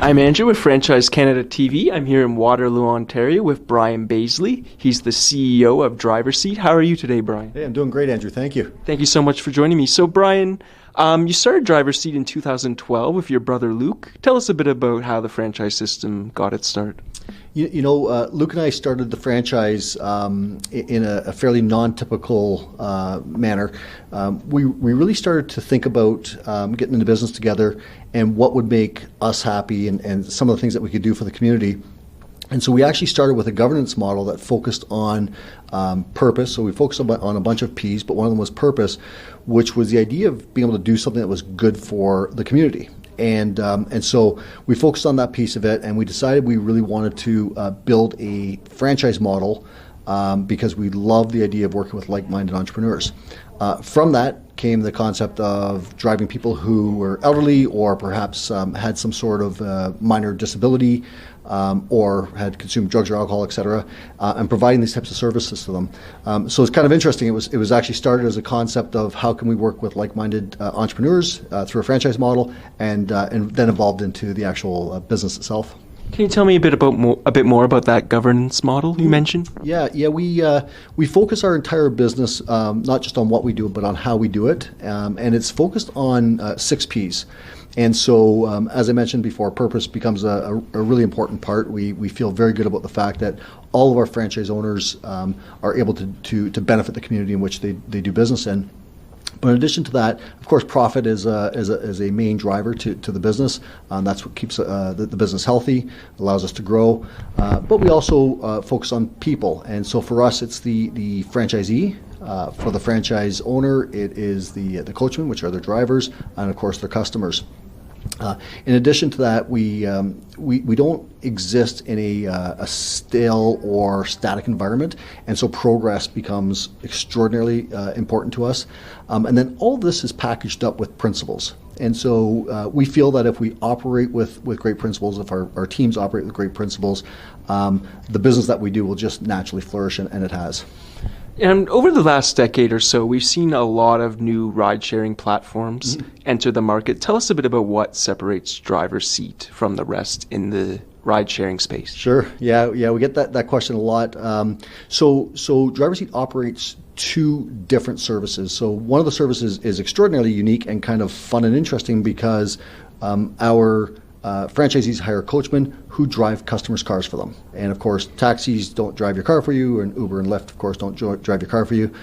I'm Andrew with Franchise Canada TV. I'm here in Waterloo, Ontario with Brian Baisley. He's the CEO of Driverseat. How are you today, Brian? Hey, I'm doing great, Andrew. Thank you. Thank you so much for joining me. So, Brian, you started Driverseat in 2012 with your brother Luke. Tell us a bit about how the franchise system got its start. Luke and I started the franchise in a fairly non-typical manner. We really started to think about getting into business together and what would make us happy and some of the things that we could do for the community. And so we actually started with a governance model that focused on purpose. So we focused on a bunch of P's, but one of them was purpose, which was the idea of being able to do something that was good for the community. And so we focused on that piece of it, and we decided we really wanted to build a franchise model because we love the idea of working with like-minded entrepreneurs. From that came the concept of driving people who were elderly or perhaps had some sort of minor disability or had consumed drugs or alcohol, et cetera, and providing these types of services to them. So it's kind of interesting. It was actually started as a concept of how can we work with like-minded entrepreneurs through a franchise model, and then evolved into the actual business itself. Can you tell me a bit more about that governance model you mentioned? Yeah. We focus our entire business not just on what we do, but on how we do it, and it's focused on 6 P's. And so, as I mentioned before, purpose becomes a really important part. We feel very good about the fact that all of our franchise owners are able to benefit the community in which they do business in. But in addition to that, of course, profit is a main driver to the business. That's what keeps the business healthy, allows us to grow. But we also focus on people. And so for us, it's the franchisee. For the franchise owner, it is the coachmen, which are their drivers, and of course their customers. In addition to that, we don't exist in a stale or static environment, and so progress becomes extraordinarily important to us. And then all this is packaged up with principles. And so we feel that if we operate with great principles, if our teams operate with great principles, the business that we do will just naturally flourish, and it has. And over the last decade or so, we've seen a lot of new ride-sharing platforms enter the market. Tell us a bit about what separates Driverseat from the rest in the ride-sharing space. Sure. Yeah. We get that question a lot. So Driverseat operates 2 different services. So one of the services is extraordinarily unique and kind of fun and interesting because our franchisees hire coachmen who drive customers' cars for them. And of course, taxis don't drive your car for you, and Uber and Lyft, of course, don't drive your car for you.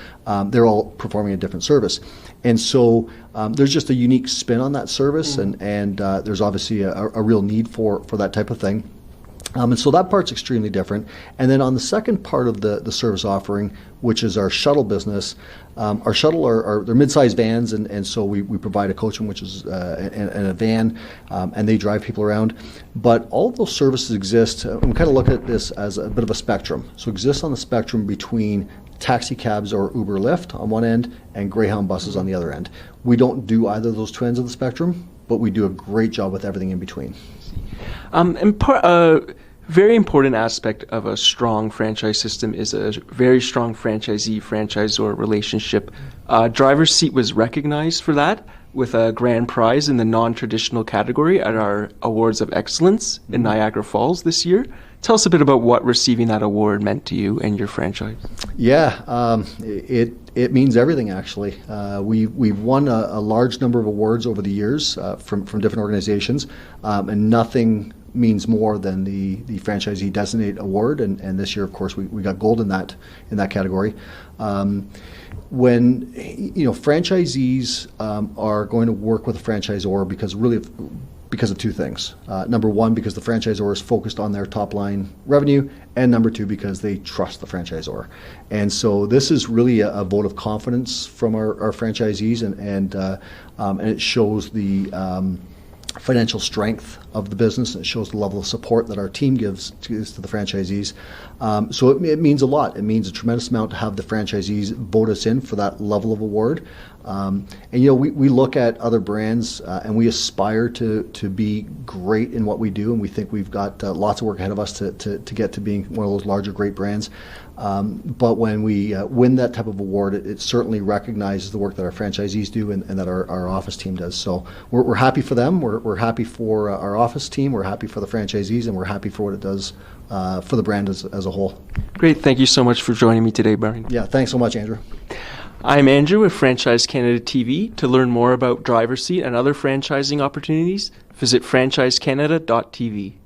They're all performing a different service. And so there's just a unique spin on that service, and there's obviously a real need for that type of thing. And so that part's extremely different. And then on the second part of the service offering, which is our shuttle business, our shuttle they're mid-sized vans, and so we provide a coachman, which is in a van, and they drive people around. But all of those services exist, and we kind of look at this as a bit of a spectrum. So it exists on the spectrum between taxi cabs or Uber Lyft on one end and Greyhound buses on the other end. We don't do either of those two ends of the spectrum, but we do a great job with everything in between. A very important aspect of a strong franchise system is a very strong franchisee-franchisor relationship. Driverseat was recognized for that with a grand prize in the non-traditional category at our Awards of Excellence in Niagara Falls this year. Tell us a bit about what receiving that award meant to you and your franchise. Yeah, it means everything, actually. We've won a large number of awards over the years from different organizations, and nothing means more than the Franchisee Designate Award, and this year, of course, we got gold in that category. When franchisees are going to work with a franchisor because of 2 things. Number 1, because the franchisor is focused on their top line revenue, and number 2, because they trust the franchisor. And so this is really a vote of confidence from our franchisees, and it shows the financial strength of the business. It shows the level of support that our team gives to the franchisees. So it means a lot. It means a tremendous amount to have the franchisees vote us in for that level of award. We look at other brands and we aspire to be great in what we do, and we think we've got lots of work ahead of us to get to being one of those larger great brands. But when we win that type of award, it certainly recognizes the work that our franchisees do and that our office team does. So we're happy for them. We're we're happy for our office team, we're happy for the franchisees, and we're happy for what it does for the brand as a whole. Great. Thank you so much for joining me today, Brian. Yeah, thanks so much, Andrew. I'm Andrew with Franchise Canada TV. To learn more about Driverseat and other franchising opportunities, visit franchisecanada.tv.